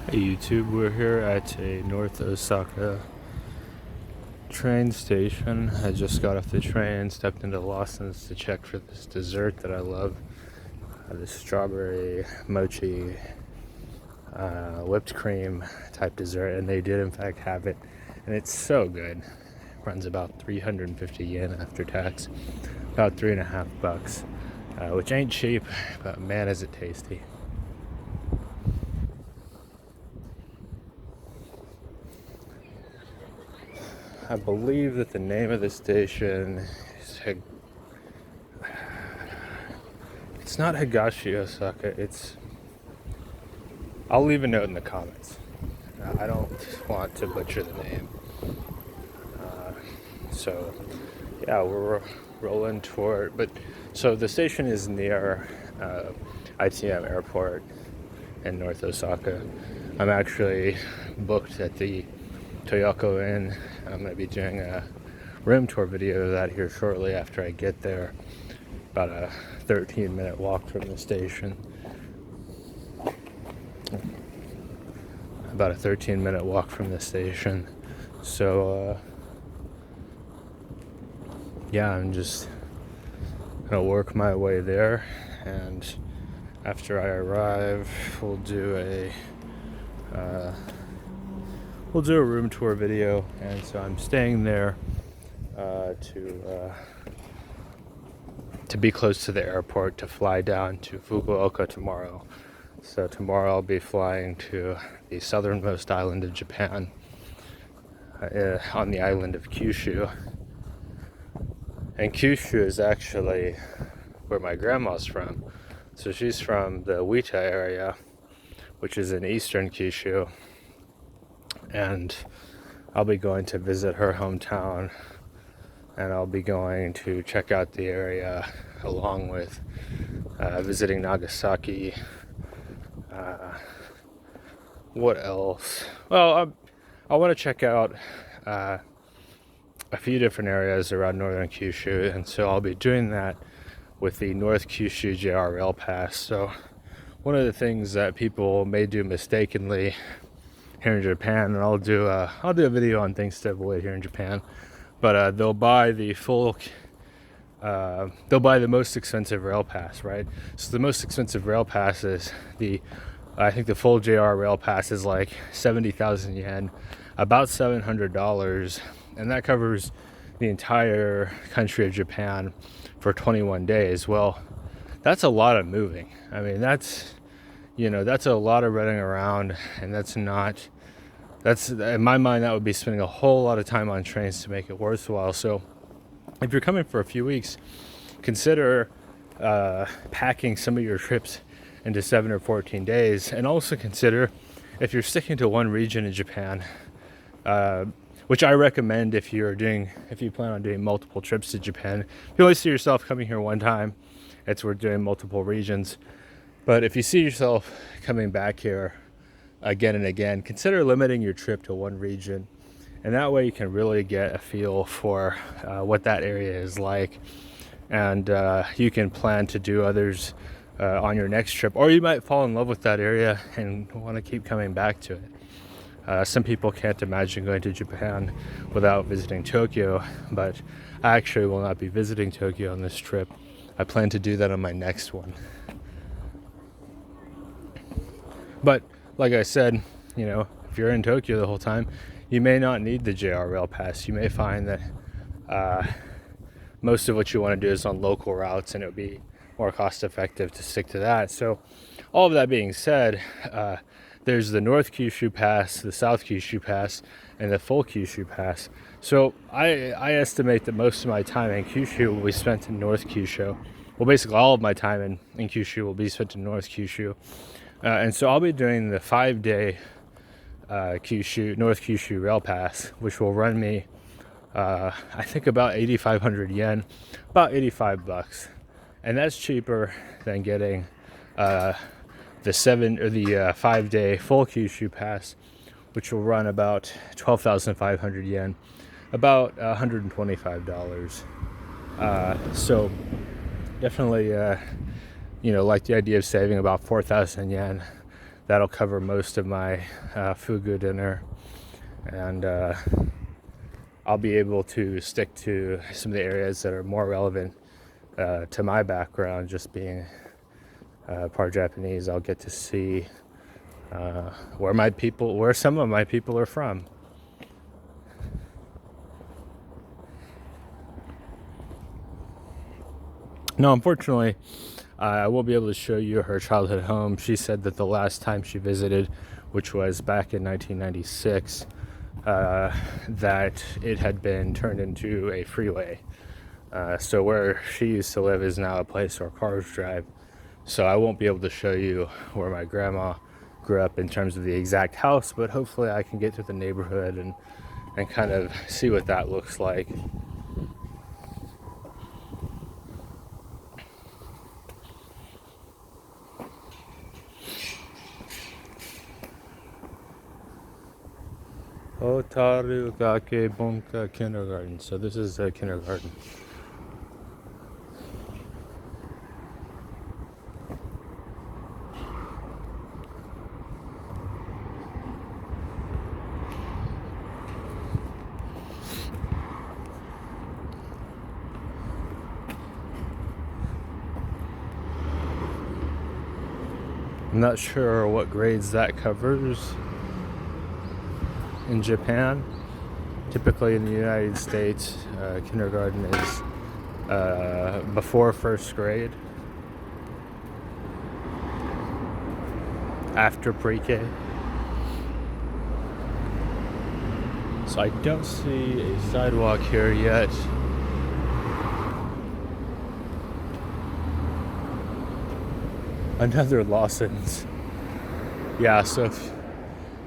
Hey YouTube, we're here at a North Osaka train station. I just got off the train, stepped into Lawson's to check for this dessert that I love. This strawberry mochi whipped cream type dessert, and they did in fact have it. And it's so good. It runs about 350 yen after tax, about $3.50, which ain't cheap, but man is it tasty. I believe that the name of the station is it's not Higashi Osaka. I'll leave a note in the comments. I don't want to butcher the name. So yeah, we're rolling toward. But so the station is near ITM Airport in North Osaka. I'm actually booked at the Toyoko Inn. I'm going to be doing a room tour video of that here shortly after I get there. About a 13-minute walk from the station. About a 13-minute walk from the station. So, yeah, I'm just going to work my way there. And after I arrive, we'll do a room tour video. And so I'm staying there to be close to the airport to fly down to Fukuoka tomorrow. So tomorrow I'll be flying to the southernmost island of Japan, on the island of Kyushu. And Kyushu is actually where my grandma's from. So she's from the Uita area, which is in eastern Kyushu. And I'll be going to visit her hometown, and I'll be going to check out the area along with visiting Nagasaki. What else? Well, I want to check out a few different areas around northern Kyushu, and so I'll be doing that with the North Kyushu JR Rail Pass. So one of the things that people may do mistakenly here in Japan, and I'll do a video on things to avoid here in Japan, but they'll buy the most expensive rail pass, right? So the most expensive rail pass is I think the full JR rail pass is like 70,000 yen, about $700, and that covers the entire country of Japan for 21 days. Well, that's a lot of moving. I mean, that's a lot of running around, and that's in my mind, that would be spending a whole lot of time on trains to make it worthwhile. So if you're coming for a few weeks, consider packing some of your trips into 7 or 14 days, and also consider, if you're sticking to one region in Japan, which I recommend if you plan on doing multiple trips to Japan. If you only see yourself coming here one time, it's worth doing multiple regions. But if you see yourself coming back here again and again, consider limiting your trip to one region, and that way you can really get a feel for what that area is like, and you can plan to do others on your next trip, or you might fall in love with that area and want to keep coming back to it. Some people can't imagine going to Japan without visiting Tokyo, but I actually will not be visiting Tokyo on this trip. I plan to do that on my next one. But like I said, if you're in Tokyo the whole time, you may not need the JR Rail Pass. You may find that most of what you want to do is on local routes, and it would be more cost effective to stick to that. So all of that being said, there's the North Kyushu Pass, the South Kyushu Pass, and the full Kyushu Pass. So I estimate that most of my time in Kyushu will be spent in North Kyushu. Well, basically all of my time in Kyushu will be spent in North Kyushu. And so I'll be doing the 5-day North Kyushu Rail Pass, which will run me, I think, about 8,500 yen, about $85. And that's cheaper than getting the 5-day full Kyushu Pass, which will run about 12,500 yen, about $125. So definitely, like the idea of saving about 4,000 yen that'll cover most of my fugu dinner, and I'll be able to stick to some of the areas that are more relevant to my background. Just being part Japanese, I'll get to see where some of my people are from. No, unfortunately, I won't be able to show you her childhood home. She said that the last time she visited, which was back in 1996, that it had been turned into a freeway. So where she used to live is now a place where cars drive. So I won't be able to show you where my grandma grew up in terms of the exact house, but hopefully I can get to the neighborhood and kind of see what that looks like. Hotarugaike Bunka Kindergarten. So this is a kindergarten. I'm not sure what grades that covers in Japan. Typically in the United States, kindergarten is before first grade, after pre-K. So I don't see a sidewalk here yet. Another Lawson's. Yeah, so if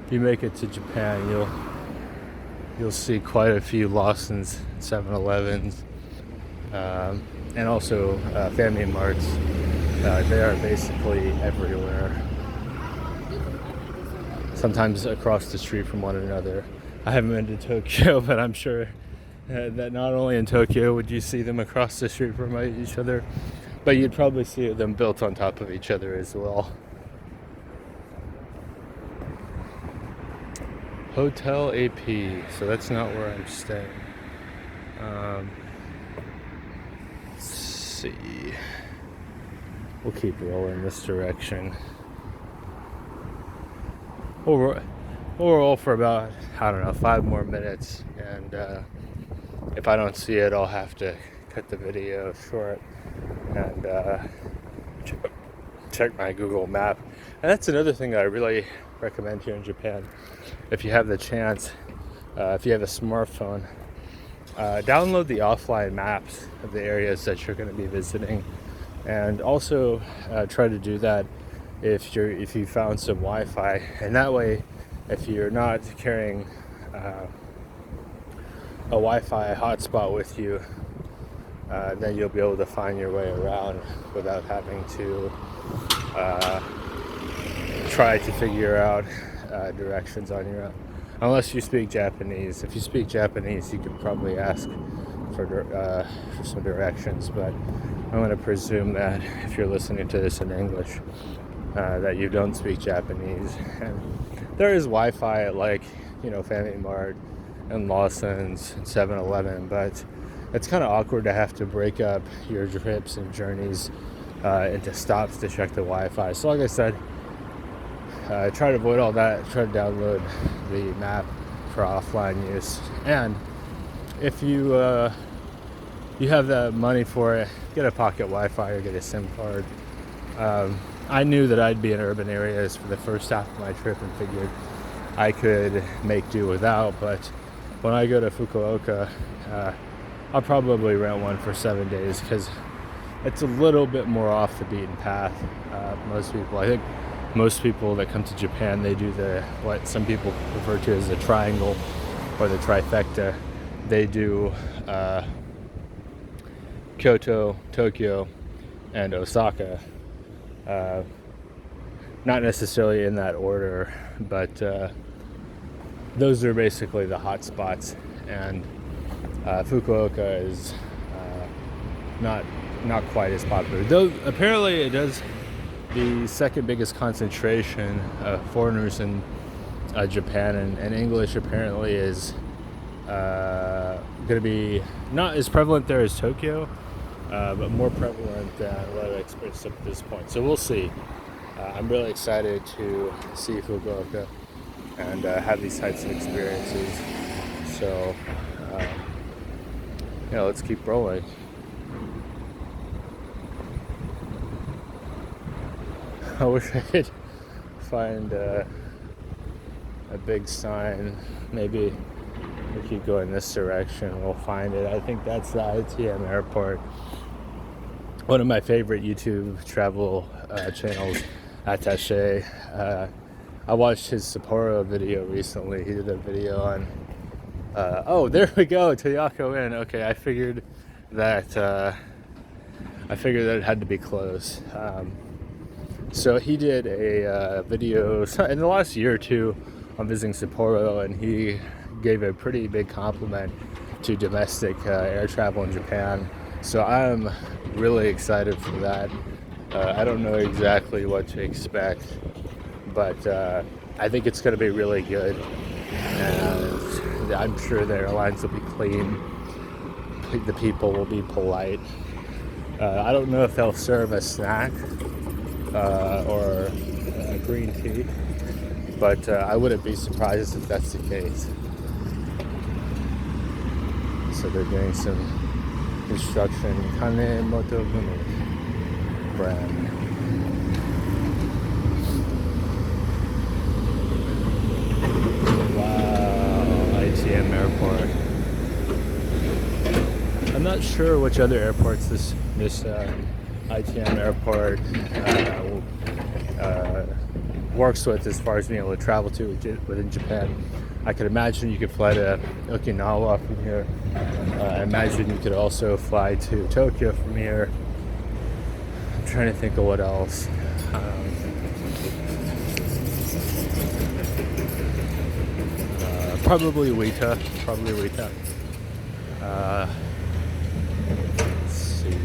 you make it to Japan, you'll see quite a few Lawson's, 7-Elevens, and also Family Marts. They are basically everywhere. Sometimes across the street from one another. I haven't been to Tokyo, but I'm sure that not only in Tokyo would you see them across the street from each other, but you'd probably see them built on top of each other as well. Hotel AP, so that's not where I'm staying. Let's see. We'll keep rolling this direction. We'll roll for about, 5 more minutes, and if I don't see it, I'll have to cut the video short and check my Google map. And that's another thing that I really recommend here in Japan. If you have the chance, if you have a smartphone, download the offline maps of the areas that you're going to be visiting, and also try to do that if you found some Wi-Fi. And that way, if you're not carrying a Wi-Fi hotspot with you, then you'll be able to find your way around without having to try to figure out directions on your own. Unless you speak Japanese. If you speak Japanese, you could probably ask for some directions, but I'm going to presume that if you're listening to this in English, that you don't speak Japanese. And there is Wi-Fi at Family Mart and Lawson's and 7-Eleven, but it's kind of awkward to have to break up your trips and journeys into stops to check the Wi-Fi. So like I said, try to avoid all that. Try to download the map for offline use. And if you have the money for it, get a pocket Wi-Fi or get a SIM card. I knew that I'd be in urban areas for the first half of my trip and figured I could make do without. But when I go to Fukuoka, I'll probably rent one for 7 days because it's a little bit more off the beaten path. I think most people that come to Japan, they do what some people refer to as the triangle or the trifecta. They do Kyoto, Tokyo, and Osaka. Not necessarily in that order, but those are basically the hot spots. And Fukuoka is not quite as popular. Though apparently it does the second biggest concentration of foreigners in Japan, and English apparently is going to be not as prevalent there as Tokyo, but more prevalent than what I've experienced up to this point. So we'll see. I'm really excited to see Fukuoka and have these types of experiences. So, let's keep rolling. I wish I could find a big sign. Maybe we could go in this direction. We'll find it. I think that's the ITM airport. One of my favorite YouTube travel channels, Attaché. I watched his Sapporo video recently. He did a video on there we go, Toyoko Inn. Okay, I figured that it had to be close. So he did a video in the last year or two on visiting Sapporo, and he gave a pretty big compliment to domestic air travel in Japan. So I'm really excited for that. I don't know exactly what to expect, but I think it's going to be really good, and I'm sure the airlines will be clean. The people will be polite. I don't know if they'll serve a snack or green tea, but I wouldn't be surprised if that's the case. So they're doing some construction. Kanemoto brand. Wow, ITM airport. I'm not sure which other airports this ITM airport works with as far as being able to travel to within Japan. I could imagine you could fly to Okinawa from here. I imagine you could also fly to Tokyo from here. I'm trying to think of what else. Probably Wita. Let's see.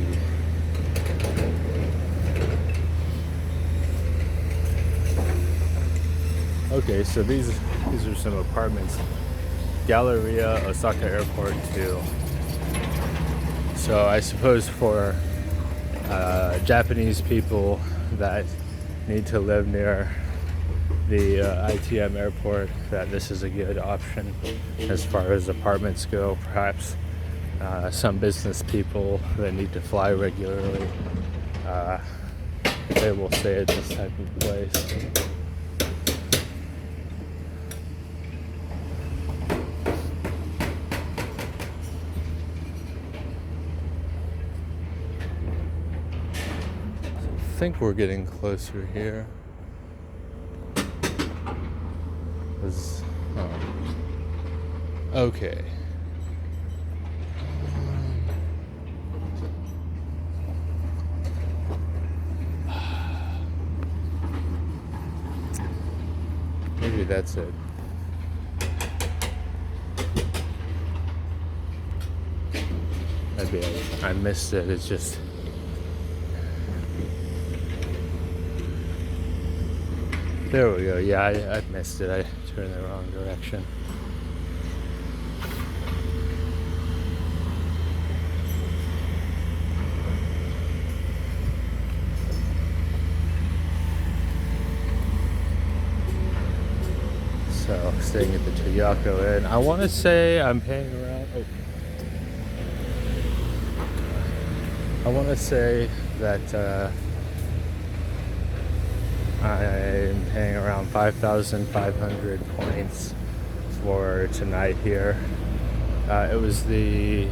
Okay, so these are some apartments. Galleria, Osaka Airport too. So I suppose for Japanese people that need to live near the ITM airport, that this is a good option as far as apartments go. Perhaps some business people that need to fly regularly, they will stay at this type of place. I think we're getting closer here. Okay. Maybe that's it. Maybe I missed it. It's just there we go. Yeah, I missed it. I turned the wrong direction. So, staying at the Toyoko Inn. I want to say I'm paying around. I want to say that I'm paying around 5,500 points for tonight here. It was the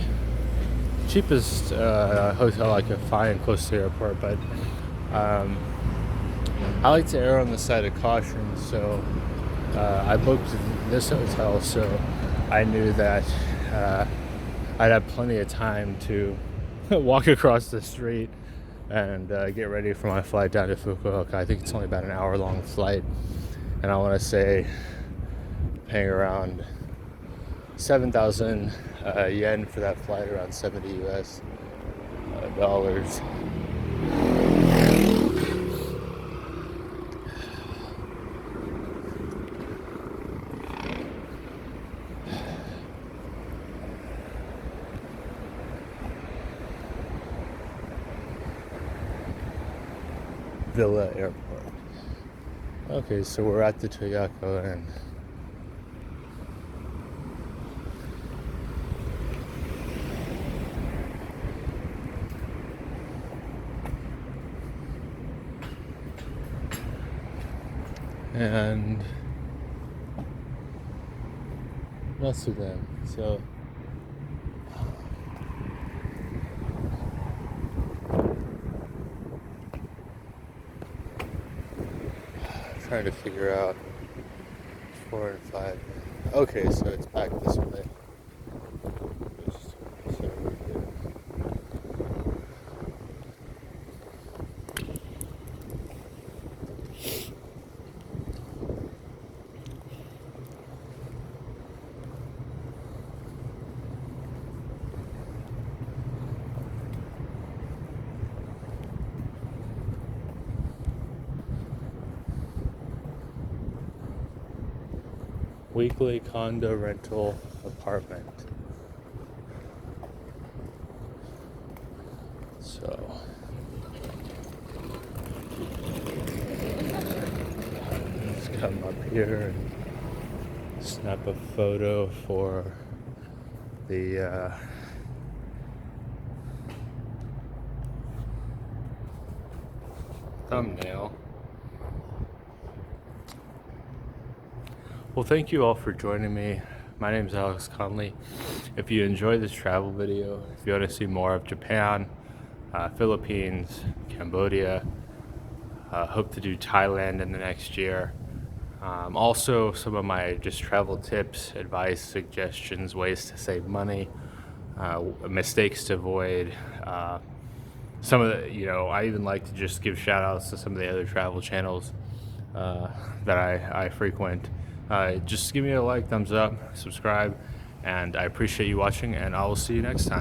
cheapest hotel I could find close to the airport, but I like to err on the side of caution, so I booked this hotel so I knew that I'd have plenty of time to walk across the street and get ready for my flight down to Fukuoka. I think it's only about an hour-long flight, and I want to say paying around 7,000 yen for that flight, around 70 US dollars. Villa Airport. Okay, so we're at the Toyoko Inn. And most of them. So trying to figure out 4 and 5. Okay, so it's back this way. So we're good. Weekly condo rental apartment. So let's come up here and snap a photo for the thumbnail. Well, thank you all for joining me. My name is Alex Conley. If you enjoyed this travel video, if you want to see more of Japan, Philippines, Cambodia, hope to do Thailand in the next year. Also, some of my just travel tips, advice, suggestions, ways to save money, mistakes to avoid. Some of the, I even like to just give shout outs to some of the other travel channels that I frequent. Just give me a like, thumbs up, subscribe, and I appreciate you watching, and I will see you next time.